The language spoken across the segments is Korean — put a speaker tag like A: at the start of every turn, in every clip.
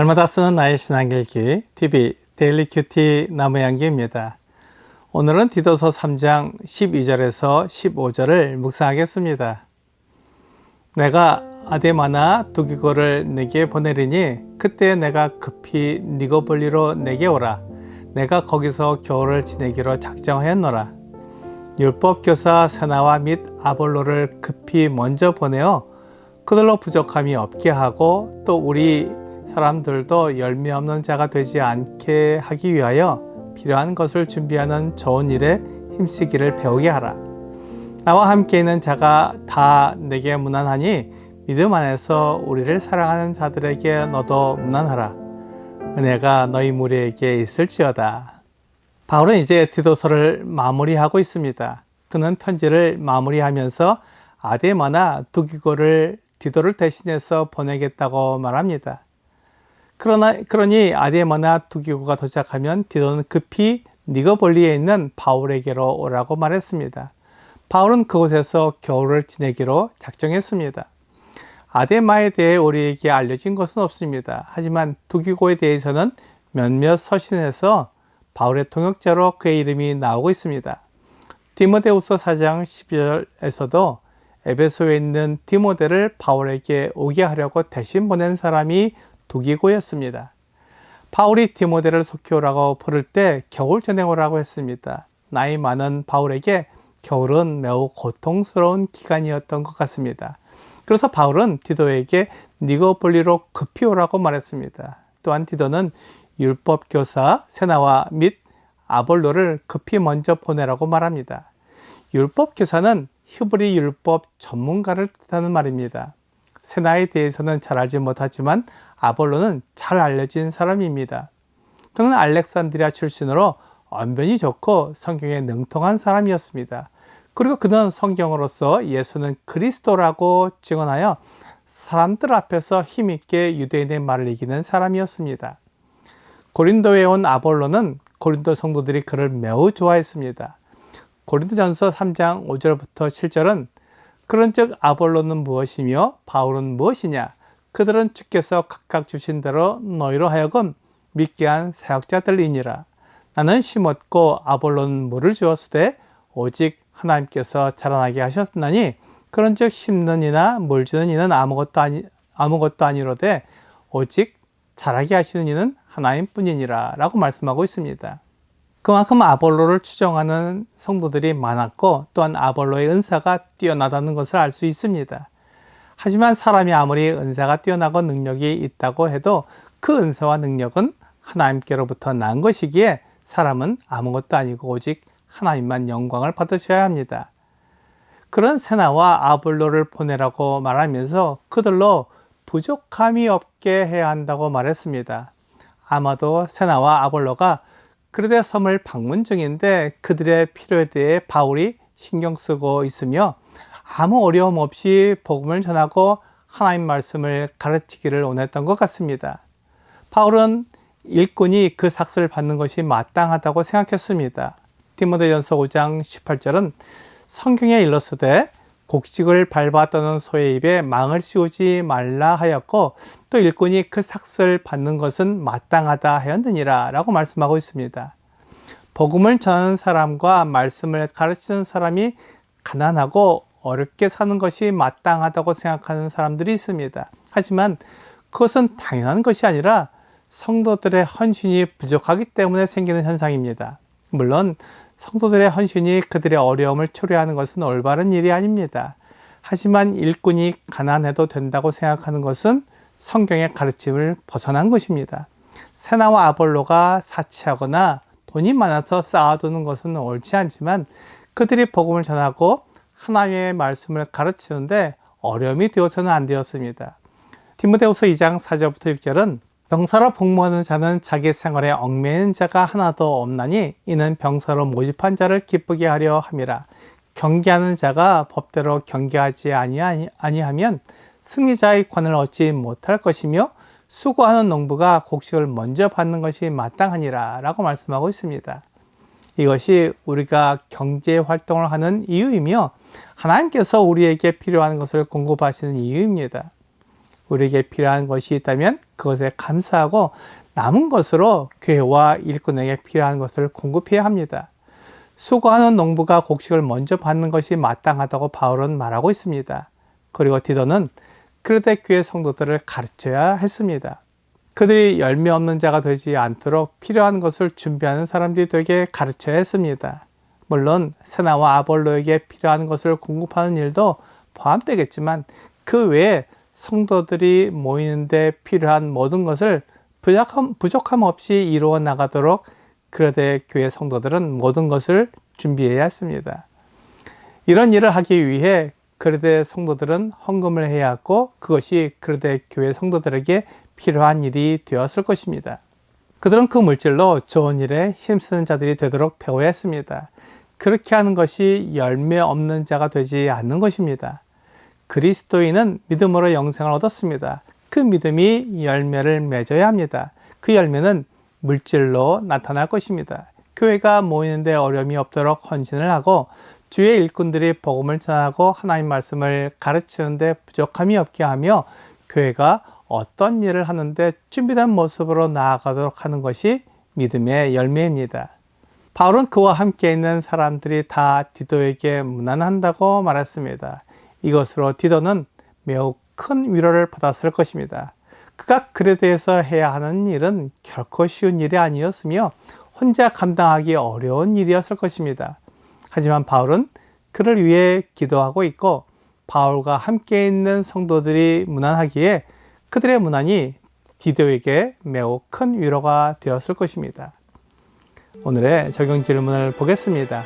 A: 날마다 쓰는 나의 신앙일기 TV 데일리 큐티 나무양기입니다. 오늘은 디도서 3장 12절에서 15절을 묵상하겠습니다. 내가 아데마나 두기고를 내게 보내리니 그때 내가 급히 니고볼리로 내게 오라. 내가 거기서 겨울을 지내기로 작정하였노라. 율법교사 세나와 및 아볼로를 급히 먼저 보내어 그들로 부족함이 없게 하고 또 우리 사람들도 열매 없는 자가 되지 않게 하기 위하여 필요한 것을 준비하는 좋은 일에 힘쓰기를 배우게 하라. 나와 함께 있는 자가 다 내게 무난하니 믿음 안에서 우리를 사랑하는 자들에게 너도 무난하라. 은혜가 너희 무리에게 있을지어다. 바울은 이제 디도서를 마무리하고 있습니다. 그는 편지를 마무리하면서 아데마나 두기고를 디도를 대신해서 보내겠다고 말합니다. 그러니 아데마나 두기고가 도착하면 디도는 급히 니고볼리에 있는 바울에게로 오라고 말했습니다. 바울은 그곳에서 겨울을 지내기로 작정했습니다. 아데마에 대해 우리에게 알려진 것은 없습니다. 하지만 두기고에 대해서는 몇몇 서신에서 바울의 통역자로 그의 이름이 나오고 있습니다. 디모데후서 4장 12절에서도 에베소에 있는 디모데를 바울에게 오게 하려고 대신 보낸 사람이 두기고였습니다. 바울이 디모데를 속히 오라고 부를 때 겨울 전에 오라고 했습니다. 나이 많은 바울에게 겨울은 매우 고통스러운 기간이었던 것 같습니다. 그래서 바울은 디도에게 니고볼리로 급히 오라고 말했습니다. 또한 디도는 율법교사 세나와 및 아볼로를 급히 먼저 보내라고 말합니다. 율법교사는 히브리 율법 전문가를 뜻하는 말입니다. 세나에 대해서는 잘 알지 못하지만 아볼로는 잘 알려진 사람입니다. 그는 알렉산드리아 출신으로 언변이 좋고 성경에 능통한 사람이었습니다. 그리고 그는 성경으로서 예수는 그리스도라고 증언하여 사람들 앞에서 힘있게 유대인의 말을 이기는 사람이었습니다. 고린도에 온 아볼로는 고린도 성도들이 그를 매우 좋아했습니다. 고린도전서 3장 5절부터 7절은 그런즉 아볼로는 무엇이며 바울은 무엇이냐? 그들은 주께서 각각 주신 대로 너희로 하여금 믿게 한 사역자들이니라. 나는 심었고 아볼로는 물을 주었으되 오직 하나님께서 자라나게 하셨나니 그런즉 심는 이나 물 주는 이는 아무것도 아니로되 오직 자라게 하시는 이는 하나님뿐이니라 라고 말씀하고 있습니다. 그만큼 아볼로를 추종하는 성도들이 많았고 또한 아볼로의 은사가 뛰어나다는 것을 알 수 있습니다. 하지만 사람이 아무리 은사가 뛰어나고 능력이 있다고 해도 그 은사와 능력은 하나님께로부터 난 것이기에 사람은 아무것도 아니고 오직 하나님만 영광을 받으셔야 합니다. 그런 세나와 아볼로를 보내라고 말하면서 그들로 부족함이 없게 해야 한다고 말했습니다. 아마도 세나와 아볼로가 그레데 섬을 방문 중인데 그들의 필요에 대해 바울이 신경 쓰고 있으며 아무 어려움 없이 복음을 전하고 하나님 말씀을 가르치기를 원했던 것 같습니다. 바울은 일꾼이 그 삭슬을 받는 것이 마땅하다고 생각했습니다. 디모데전서 5장 18절은 성경에 일렀으되 곡식을 밟아 떠는 소의 입에 망을 씌우지 말라 하였고 또 일꾼이 그 삭슬을 받는 것은 마땅하다 하였느니라 라고 말씀하고 있습니다. 복음을 전하는 사람과 말씀을 가르치는 사람이 가난하고 어렵게 사는 것이 마땅하다고 생각하는 사람들이 있습니다. 하지만 그것은 당연한 것이 아니라 성도들의 헌신이 부족하기 때문에 생기는 현상입니다. 물론 성도들의 헌신이 그들의 어려움을 초래하는 것은 올바른 일이 아닙니다. 하지만 일꾼이 가난해도 된다고 생각하는 것은 성경의 가르침을 벗어난 것입니다. 세나와 아볼로가 사치하거나 돈이 많아서 쌓아두는 것은 옳지 않지만 그들이 복음을 전하고 하나님의 말씀을 가르치는데 어려움이 되어서는 안 되었습니다. 디모데후서 2장 4절부터 6절은 병사로 복무하는 자는 자기 생활에 얽매이는 자가 하나도 없나니 이는 병사로 모집한 자를 기쁘게 하려 함이라. 경계하는 자가 법대로 경계하지 아니하면 승리자의 관을 얻지 못할 것이며 수고하는 농부가 곡식을 먼저 받는 것이 마땅하니라 라고 말씀하고 있습니다. 이것이 우리가 경제 활동을 하는 이유이며 하나님께서 우리에게 필요한 것을 공급하시는 이유입니다. 우리에게 필요한 것이 있다면 그것에 감사하고 남은 것으로 교회와 일꾼에게 필요한 것을 공급해야 합니다. 수고하는 농부가 곡식을 먼저 받는 것이 마땅하다고 바울은 말하고 있습니다. 그리고 디도는 그르데 교회 성도들을 가르쳐야 했습니다. 그들이 열매 없는 자가 되지 않도록 필요한 것을 준비하는 사람들이 되게 가르쳐야 했습니다. 물론 세나와 아볼로에게 필요한 것을 공급하는 일도 포함되겠지만 그 외에 성도들이 모이는데 필요한 모든 것을 부족함 없이 이루어 나가도록 그르데 교회 성도들은 모든 것을 준비해야 했습니다. 이런 일을 하기 위해 그르데 성도들은 헌금을 해야 했고 그것이 그르데 교회 성도들에게 필요한 일이 되었을 것입니다. 그들은 그 물질로 좋은 일에 힘쓰는 자들이 되도록 배워야 했습니다. 그렇게 하는 것이 열매 없는 자가 되지 않는 것입니다. 그리스도인은 믿음으로 영생을 얻었습니다. 그 믿음이 열매를 맺어야 합니다. 그 열매는 물질로 나타날 것입니다. 교회가 모이는데 어려움이 없도록 헌신을 하고 주의 일꾼들이 복음을 전하고 하나님 말씀을 가르치는데 부족함이 없게 하며 교회가 어떤 일을 하는데 준비된 모습으로 나아가도록 하는 것이 믿음의 열매입니다. 바울은 그와 함께 있는 사람들이 다 디도에게 문안한다고 말했습니다. 이것으로 디도는 매우 큰 위로를 받았을 것입니다. 그가 그레도에서 해야 하는 일은 결코 쉬운 일이 아니었으며 혼자 감당하기 어려운 일이었을 것입니다. 하지만 바울은 그를 위해 기도하고 있고 바울과 함께 있는 성도들이 문안하기에 그들의 문안이 디도에게 매우 큰 위로가 되었을 것입니다. 오늘의 적용 질문을 보겠습니다.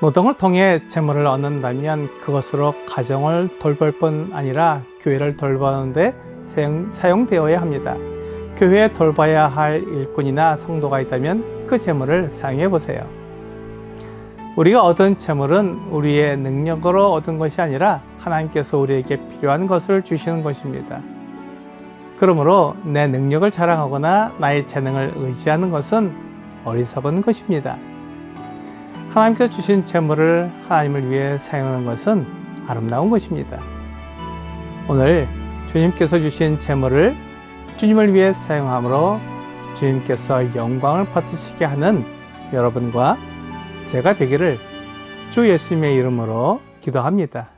A: 노동을 통해 재물을 얻는다면 그것으로 가정을 돌볼 뿐 아니라 교회를 돌보는데 사용되어야 합니다. 교회에 돌봐야 할 일꾼이나 성도가 있다면 그 재물을 사용해 보세요. 우리가 얻은 재물은 우리의 능력으로 얻은 것이 아니라 하나님께서 우리에게 필요한 것을 주시는 것입니다. 그러므로 내 능력을 자랑하거나 나의 재능을 의지하는 것은 어리석은 것입니다. 하나님께서 주신 재물을 하나님을 위해 사용하는 것은 아름다운 것입니다. 오늘 주님께서 주신 재물을 주님을 위해 사용함으로 주님께서 영광을 받으시게 하는 여러분과 제가 되기를 주 예수님의 이름으로 기도합니다.